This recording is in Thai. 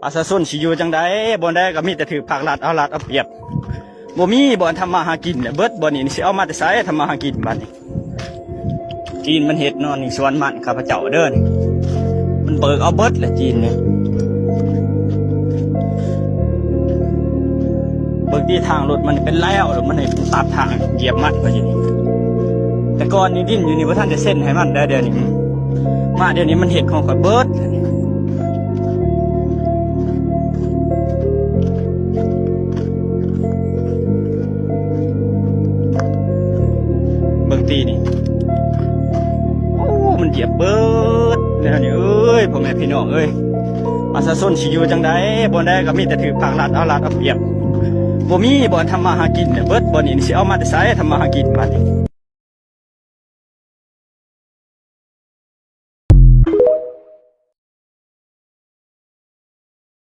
ประชาชนสิอยู่จังไดบ่ได้ก็มีแต่ถือภาครัฐเอารัฐเอาเปรียบบ่มีบ่อนทำมาหากินเนี่ยเบิดบ่นี่สิเอามาแต่ไสทำมาหากินบัดนี้จีนมันเฮ็ดเนาะนี่สวนมันข้าพเจ้าเด้อนี่มันเบิกเอาเบิดแหละจีนเนี่ยเบิกที่ทางรถมันเป็นแล้วมันให้ตัดทางเหยียบมันก็อยู่นี่แต่ก่อนนี่ดินอยู่นี่บ่ทันได้เส้นให้มันได้เดี๋ยวนี้มาเดี๋ยวนี้มันเฮ็ดของข่อยเบิดเบิ่งตีนี่โอ้มันเหยียบเบิดเนี่ยนี่เอ้ยพ่อแม่พี่น้องเอ้ยประชาชนสิอยู่จังไดบ่ได้ก็มีแต่ถือภาครัฐเอารัฐเอาเปรียบบ่มีบ่อนทำมาหากินเนี่ยเบิดบ่นี่สิเอามาแต่ไสทำมาหากินบัดนี้